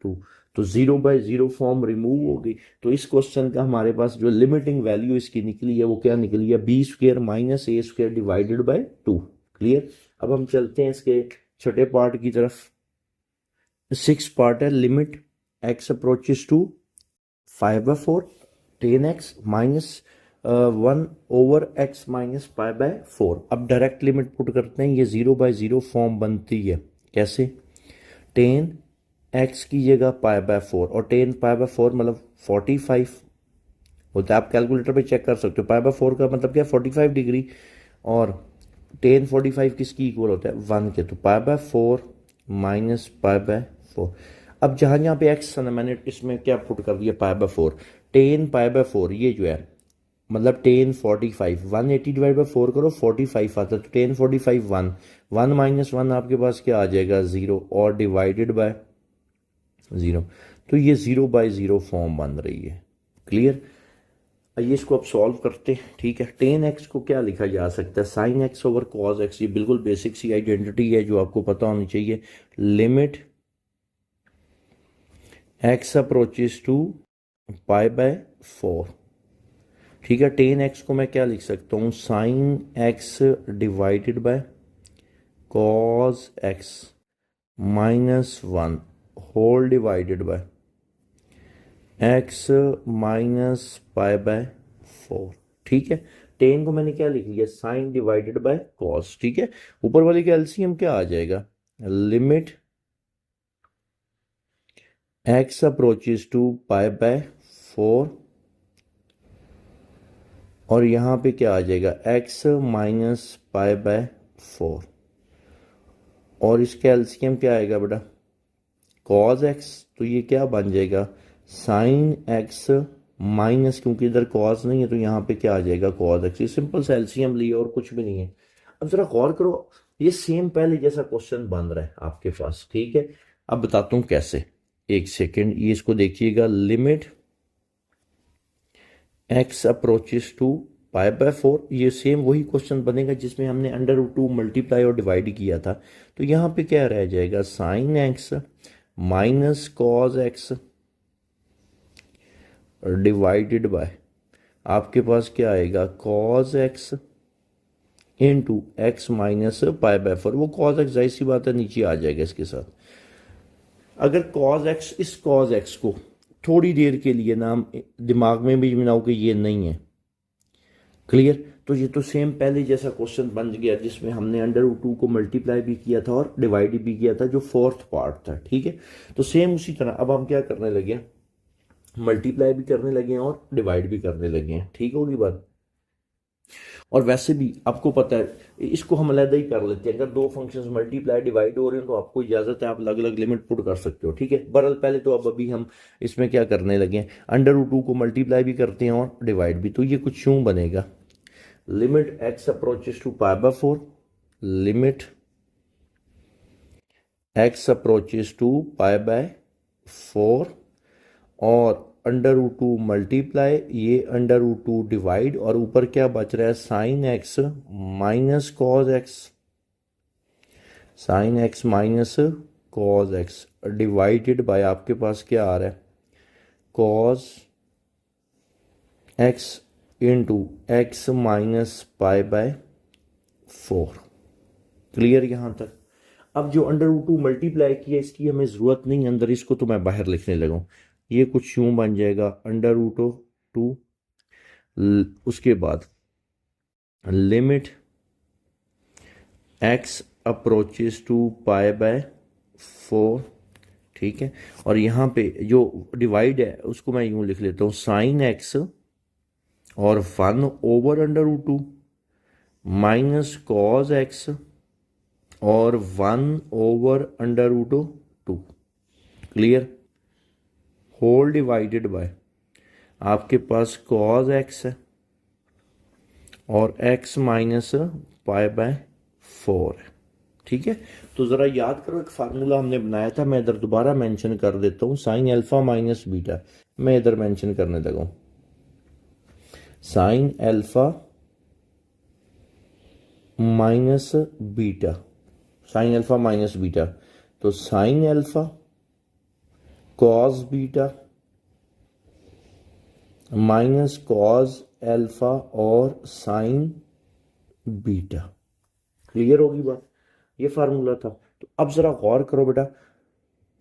Speaker 1: 2। तो 0/0 फॉर्म रिमूव हो गई। तो इस क्वेश्चन का हमारे पास जो लिमिटिंग वैल्यू इसकी निकली है वो क्या निकली है, b² - a² divided by 2। Clear. अब हम चलते हैं इसके छठे पार्ट की तरफ। 6 पार्ट है। Limit x approaches to 5/4 10x minus 1/x minus π/4। अब डायरेक्ट लिमिट पुट करते हैं, ये 0/0 फॉर्म बनती है। कैसे? 10x की जगह π/4 और 10 π/4 मतलब 45 होता है। आप कैलकुलेटर पे चेक कर सकते हो। π/4 का मतलब क्या है? 45 डिग्री। और 10 45 किसकी इक्वल होता है? 1 के। तो π/4 माइनस π/4। अब जहाँ जहाँ पे x है ना, मैंने इसमें क्या पुट कर दिया? π/4। 10 π/4 ये जो है मतलब 10 45 180 डिवाइड बाई 4 करो 45 आता है। तो 10 45 1 1 माइनस 1 आपके पास क्या आ जाएगा? 0 और डिवाइडेड बाय 0। तो ये 0/0 फॉर्म बन रही है। क्लियर। आइए इसको अब सॉल्व करते हैं। ठीक है। 10x को क्या लिखा जा सकता है? Sine x over cos x. ये बिल्कुल बेसिक सी आइडेंटिटी है जो आपको पता होनी चाहिए। Limit x approaches to π/4। ठीक है। 10x को मैं क्या लिख सकता हूँ? Sine x divided by cos x minus 1 whole divided by x minus π/4। ठीक है। 10 को मैंने क्या लिख लिया? Sine divided by cos. ठीक है। ऊपर वाले का एलसीएम क्या आ जाएगा? लिमिट x अप्रोचेस टू π/4 और यहाँ पे क्या आ जाएगा? x माइनस π/4 और इसका एलसीएम क्या आएगा बेटा? Cos x. तो ये क्या बन जाएगा? साइन एक्स माइनस, क्योंकि इधर कॉस नहीं है तो यहाँ पे क्या आ जाएगा? Cos x. ये सिंपल सा एलसीएम लिया और कुछ भी नहीं है। अब जरा गौर करो, ये सेम पहले जैसा क्वेश्चन बन रहा है आपके पास। ठीक है। अब बताता हूँ कैसे। एक सेकेंड, ये इसको देखिएगा। Limit x approaches to π/4। ये सेम वही क्वेश्चन बनेगा जिसमें हमने √2 मल्टीप्लाई और डिवाइड किया था। तो यहाँ पे क्या रह जाएगा? Sine x minus cos x divided by आपके पास क्या आएगा? Cos x into x minus π/4। वो कॉस एक्स जाहिर सी बात है नीचे आ जाएगा इसके साथ। अगर कॉस एक्स, इस कॉस एक्स को थोड़ी देर के लिए नाम दिमाग में भी बनाओ कि ये नहीं है। क्लियर। तो ये तो सेम पहले जैसा क्वेश्चन बन गया जिसमें हमने √2 को मल्टीप्लाई भी किया था और डिवाइड भी किया था, जो फोर्थ पार्ट था। ठीक है। तो सेम उसी तरह अब हम क्या करने लगे हैं? मल्टीप्लाई भी करने लगे हैं और डिवाइड भी करने लगे हैं। ठीक होगी बात। और वैसे भी आपको पता है इसको हम अलग ही कर लेते हैं। अगर दो फंक्शंस मल्टीप्लाई डिवाइड हो रहे हैं तो आपको इजाजत है, आप अलग अलग लिमिट पुट कर सकते हो। ठीक है। बहरहाल पहले तो अब अभी हम इसमें क्या करने लगे हैं? √2 को मल्टीप्लाई भी करते हैं और डिवाइड भी। तो ये कुछ यूं बनेगा। Limit x approaches to π/4, limit x approaches to π/4 और √2 मल्टीप्लाई, ये √2 डिवाइड और ऊपर क्या बच रहा है? Sine x minus cos x, sine x minus cos x divided by आपके पास क्या आ रहा है? Cos x into x minus π/4। Clear यहाँ तक। अब जो √2 मल्टीप्लाई किया इसकी हमें ज़रूरत नहीं अंदर, इसको तो मैं बाहर लिखने लगा। ये कुछ यूं बन जाएगा √2। उसके बाद लिमिट x अप्रोचेस टू π/4। ठीक है। और यहाँ पे जो डिवाइड है उसको मैं यूं लिख लेता हूँ, साइन एक्स और 1/√2 माइनस कॉस एक्स और 1/√2। क्लियर। होल डिवाइडेड बाय आपके पास कॉस एक्स है और x माइनस π/4 है। ठीक है। तो ज़रा याद करो, एक फार्मूला हमने बनाया था, मैं इधर दोबारा मेंशन कर देता हूँ। साइन अल्फा माइनस बीटा मैं इधर मेंशन करने लगा हूँ। Sine alpha minus beta, sine alpha minus beta. तो sine alpha cos beta minus cos alpha और साइन बीटा। क्लियर होगी बात? ये फार्मूला था। तो अब जरा गौर करो बेटा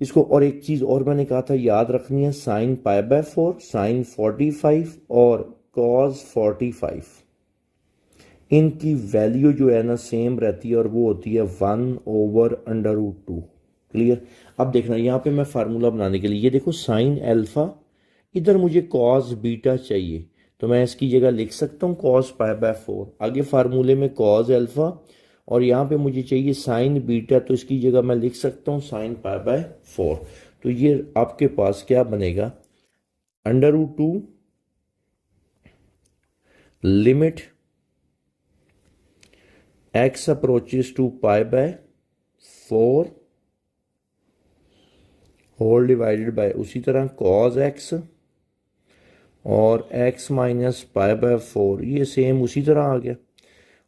Speaker 1: इसको, और एक चीज और मैंने कहा था याद रखनी है, साइन पाई बाय 4, साइन 45 और कॉस 45, इनकी वैल्यू जो है ना सेम रहती है और वो होती है 1/√2। क्लियर? अब देखना यहाँ पे मैं फार्मूला बनाने के लिए, ये देखो साइन अल्फा, इधर मुझे कॉस बीटा चाहिए, तो मैं इसकी जगह लिख सकता हूँ कॉस पाई बाय 4, आगे फार्मूले में कॉस अल्फा, और यहाँ पे मुझे चाहिए साइन बीटा, तो इसकी जगह मैं लिख सकता हूँ साइन पाई बाय 4। तो ये आपके पास क्या बनेगा, √2 limit x approaches to pi by 4 whole divided by उसी तरह कॉस x और x माइनस पाई बाय 4, ये सेम उसी तरह आ गया।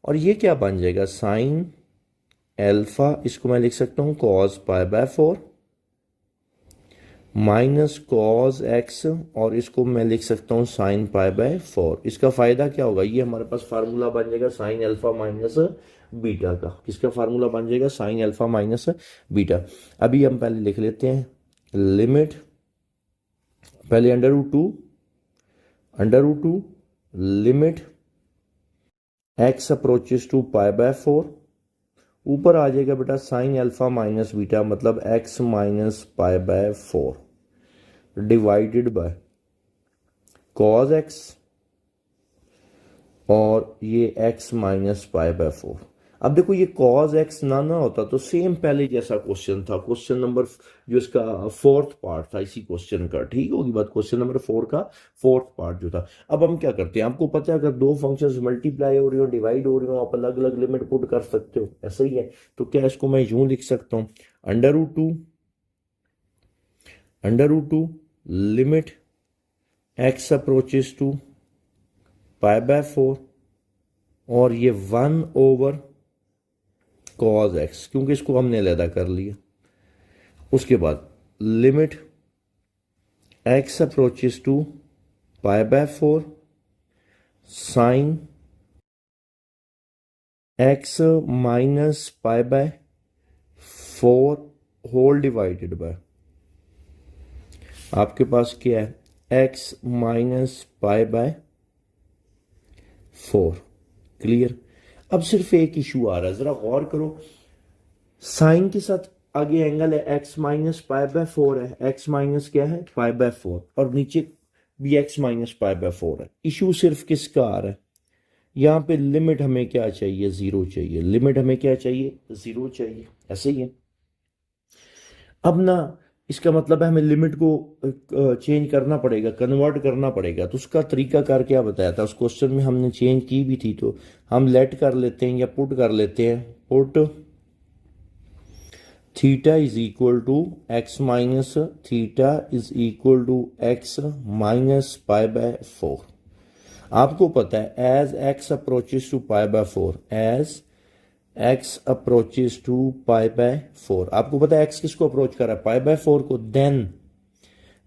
Speaker 1: और ये क्या बन जाएगा, साइन अल्फा, इसको मैं लिख सकता हूँ cos pi by 4 minus cos x, और इसको मैं लिख सकता हूँ साइन पाई बाय 4। इसका फायदा क्या होगा, ये हमारे पास फार्मूला बन जाएगा साइन अल्फा माइनस बीटा का। किसका फार्मूला बन जाएगा, साइन अल्फा माइनस बीटा। अभी हम पहले लिख लेते हैं लिमिट, पहले √2 limit x approaches to pi by 4, ऊपर आ जाएगा बेटा साइन अल्फा माइनस बीटा, मतलब x minus pi by 4 divided by cos x और ये x माइनस पाई बाय 4। अब देखो ये कॉस x ना होता तो सेम पहले जैसा क्वेश्चन था, क्वेश्चन नंबर जो इसका 4th पार्ट था इसी क्वेश्चन का, ठीक होगी बात, क्वेश्चन नंबर 4 का 4th पार्ट जो था। अब हम क्या करते हैं, आपको पता है अगर दो फंक्शंस मल्टीप्लाई हो रही हो, डिवाइड हो रही हो, आप अलग अलग लिमिट पुट कर सकते हो, ऐसा ही है। तो क्या इसको मैं यूं लिख सकता हूं, √2 limit x approaches to pi by 4 और ये 1/cos x, क्योंकि इसको हमने अलहदा कर लिया। उसके बाद limit x approaches to pi by 4 sine x minus pi by 4 whole divided by, आपके पास क्या है, x minus pi by 4। Clear? अब सिर्फ एक इशू आ रहा है, जरा गौर करो, साइन के साथ आगे एंगल है x माइनस पाई बाय 4 है, x माइनस क्या है, पाई बाय 4, और नीचे भी x माइनस पाई बाय 4 है। इशू सिर्फ किसका आ रहा है, यहाँ पे लिमिट हमें क्या चाहिए, 0 चाहिए, लिमिट हमें क्या चाहिए, 0 चाहिए, ऐसे ही है। अब ना इसका मतलब है हमें लिमिट को चेंज करना पड़ेगा, कन्वर्ट करना पड़ेगा। तो उसका तरीका कार क्या बताया था, उस क्वेश्चन में हमने चेंज की भी थी, तो हम लेट कर लेते हैं या पुट कर लेते हैं, put theta is equal to x minus theta is equal to x minus pi by 4। आपको पता है as x approaches to pi by 4, as x approaches to pi by 4, आपको पता है x किसको अप्रोच कर रहा है, पाई बाय 4 को। देन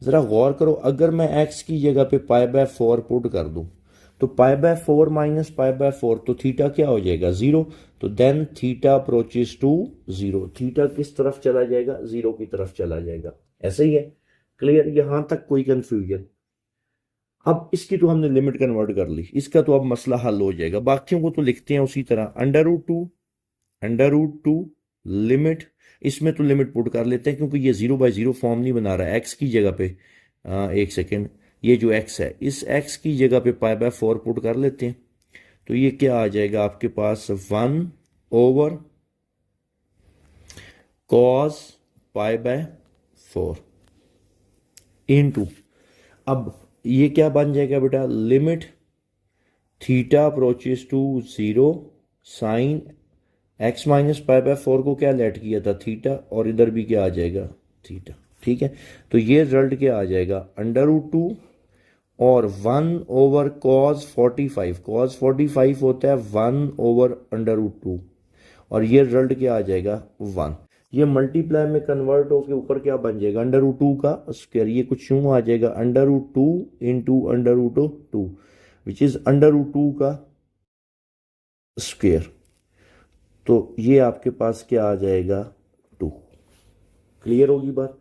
Speaker 1: जरा गौर करो, अगर मैं x की जगह पे पाई बाय 4 पुट कर दूं तो pi by 4 minus pi by 4, तो थीटा क्या हो जाएगा, 0। तो then theta approaches to 0, theta किस तरफ चला जाएगा, 0 की तरफ चला जाएगा, ऐसे ही है। क्लियर? यहां तक कोई कंफ्यूजन? अब इसकी तो हमने लिमिट कन्वर्ट कर ली, इसका तो अब मसला हल हो जाएगा। बाकियों को तो लिखते हैं उसी तरह, √2 लिमिट, इसमें तो लिमिट पुट कर लेते हैं क्योंकि ये 0/0 फॉर्म नहीं बना रहा है। x की जगह पे एक सेकेंड, ये जो x है इस x की जगह पे पाई बाय 4 पुट कर लेते हैं, तो ये क्या आ जाएगा आपके पास, 1/cos पाई बाय 4 इनटू, अब ये क्या बन जाएगा बेटा, limit theta approaches to 0 sine x minus pi by 4 को क्या लेट किया था, थीटा, और इधर भी क्या आ जाएगा, थीटा। ठीक है, तो ये रिजल्ट क्या आ जाएगा, √2 और 1/cos 45, cos 45 होता है 1/√2, और ये रिजल्ट क्या आ जाएगा, 1। ये मल्टीप्लाई में कन्वर्ट होके ऊपर क्या बन जाएगा, अंडर रूट 2 का स्क्वायर। ये कुछ यूं आ जाएगा, under root 2 into under root 2 which is under root 2 का स्क्वायर। तो ये आपके पास क्या आ जाएगा, 2। क्लियर होगी बात।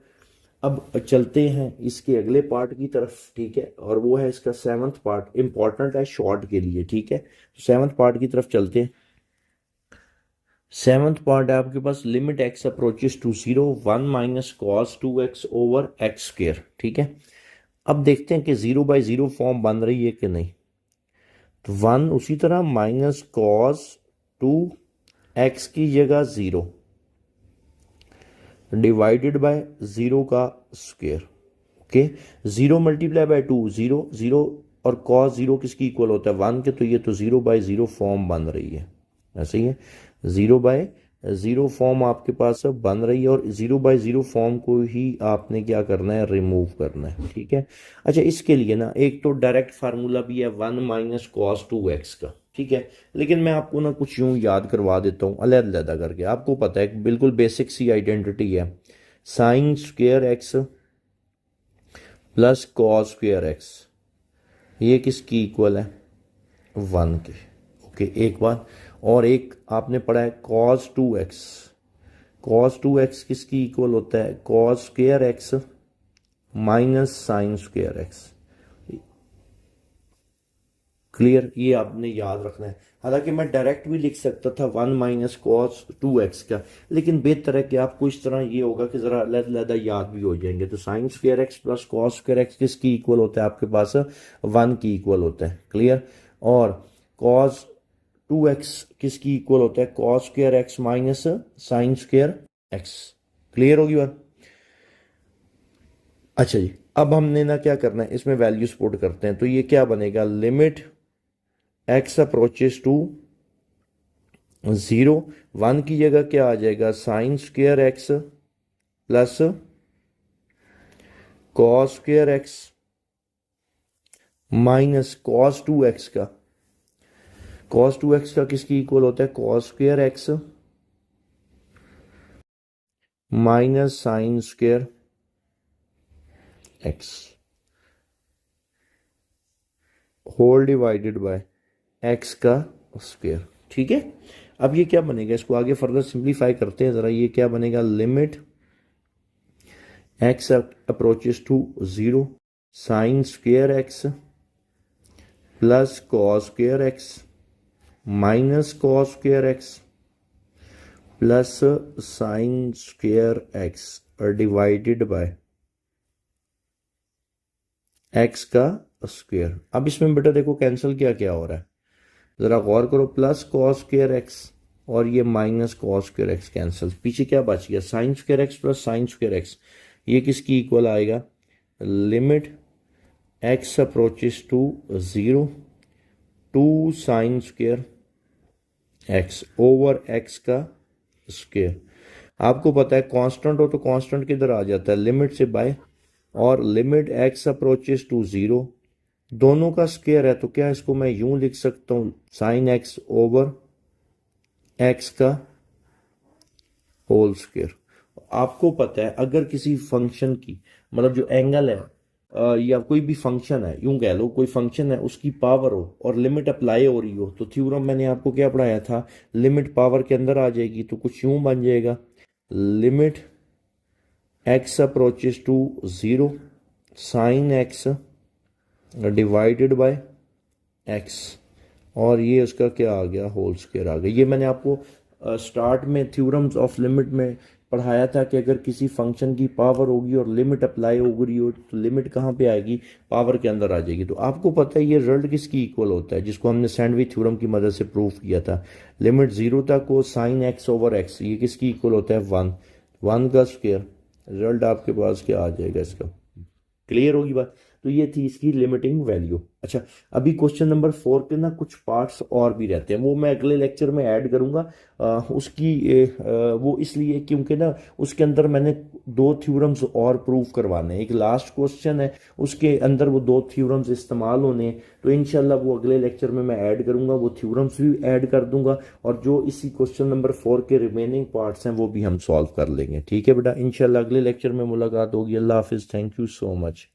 Speaker 1: अब चलते हैं इसके अगले पार्ट की तरफ, ठीक है, और वो है इसका 7th पार्ट, इंपॉर्टेंट है शॉर्ट के लिए, ठीक है। 7th पार्ट की तरफ चलते हैं। 7th पार्ट है आपके पास, limit x approaches to 0 1 minus cos 2x over x square, ठीक है। अब देखते हैं कि 0/0 फॉर्म बन रही है कि नहीं। तो 1 उसी तरह माइनस कॉस 2x की जगह 0 डिवाइडेड बाय 0 का स्क्वायर, ओके। 0 मल्टीप्लाई बाय 2 0 0 और कॉस 0 किसकी इक्वल होता है, 1 के। तो ये तो 0/0 फॉर्म बन रही है, ऐसे ही है। 0/0 फॉर्म आपके पास अब बन रही है, और 0/0 फॉर्म को ही आपने क्या करना है, रिमूव करना है, ठीक है। अच्छा, इसके लिए ना एक तो डायरेक्ट फार्मूला भी है 1 माइनस कॉस 2x का, ठीक है। लेकिन मैं आपको ना कुछ यूं याद करवा देता हूँ अलग-अलग करके। आपको पता है बिल्कुल बेसिक सी आइडेंटिटी है, sign square x plus cos square x, ये किसकी इक्वल है, 1 के, ओके। एक बार और एक आपने पढ़ा है cos 2x, cos 2x किसकी इक्वल होता है, cos square x minus sine square x. Clear, ये आपने याद रखना है। हालांकि मैं डायरेक्ट भी लिख सकता था 1 माइनस कॉस 2x का, लेकिन बेहतर है कि आपको इस तरह ये होगा कि जरा अलग याद भी हो जाएंगे। तो sign square x plus cos square x किसकी इक्वल होता है आपके पास, 1 की इक्वल होता है, क्लियर। और कॉस 2x किसकी इक्वल होता है, cos square x minus sine square x. Clear होगी बात। अच्छा जी, अब हमने ना क्या करना है, इसमें वैल्यू सपोर्ट करते हैं। तो ये क्या बनेगा, लिमिट एक्स अप्रोचेस टू 0 1 की जगह क्या आ जाएगा, sine square x plus cos square x minus cos 2x का, cos 2x का किसकी इक्वल होता है, cos square x minus sine square x whole divided by x का स्क्वायर, ठीक है। अब ये क्या बनेगा, इसको आगे फर्दर सिंप्लीफाई करते हैं जरा। ये क्या बनेगा, limit x approaches to 0 sine square x plus cos square x minus cos square x plus sine square x divided by x का स्क्वायर। अब इसमें बेटा देखो कैंसिल क्या क्या हो रहा है, जरा गौर करो। प्लस कॉस स्क्वायर एक्स और ये minus cos square x cancel, पीछे क्या बच गया, sine square x plus sine square x. ये किसकी इक्वल आएगा, limit x approaches to 0 2 sine square x over x का स्क्वायर। आपको पता है कांस्टेंट हो तो कांस्टेंट किधर आ जाता है, लिमिट से बाय, और लिमिट एक्स अप्रोचेस टू 0 दोनों का स्क्वायर है। तो क्या इसको मैं यूं लिख सकता हूं, साइन एक्स ओवर एक्स का होल स्क्वायर। आपको पता है अगर किसी फंक्शन की, मतलब जो एंगल है या कोई भी फंक्शन है, यूं कह लो कोई फंक्शन है, उसकी पावर हो और लिमिट अप्लाई हो रही हो, तो थ्योरम मैंने आपको क्या पढ़ाया था, लिमिट पावर के अंदर आ जाएगी। तो कुछ यूं बन जाएगा, limit x approaches to 0 sine x divided by x, और ये उसका क्या आ गया, होल स्क्वायर आ गया। ये मैंने आपको स्टार्ट में थ्योरम्स ऑफ लिमिट में पढ़ाया था कि अगर किसी फंक्शन की पावर होगी और लिमिट अप्लाई हो रही हो तो लिमिट कहाँ पे आएगी, पावर के अंदर आ जाएगी। तो आपको पता है ये रिजल्ट किसकी इक्वल होता है, जिसको हमने सैंडविच थ्योरम की मदद से प्रूव किया था। लिमिट 0 तक हो साइन एक्स ओवर एक्स, ये किसकी इक्वल होता है, 1 का स्क्वायर। रिजल्ट आपके पास क्या आ जाएगा इसका, क्लियर होगी बात। तो ये थी इसकी लिमिटिंग वैल्यू। अच्छा, अभी क्वेश्चन नंबर 4 के ना कुछ पार्ट्स और भी रहते हैं, वो मैं अगले लेक्चर में ऐड करूंगा। वो इसलिए क्योंकि ना उसके अंदर मैंने 2 थ्योरम्स और प्रूव करवाने हैं। एक लास्ट क्वेश्चन है, उसके अंदर वो 2 थ्योरम्स इस्तेमाल होने हैं, तो इंशाल्लाह वो अगले लेक्चर में मैं ऐड करूंगा, वो थ्योरम्स भी ऐड कर दूंगा, और जो इसी क्वेश्चन नंबर 4 के रिमेनिंग पार्ट्स हैं वो भी हम सॉल्व कर लेंगे। ठीक है बेटा, इंशाल्लाह अगले लेक्चर में मुलाकात होगी। अल्लाह हाफिज, थैंक यू सो मच।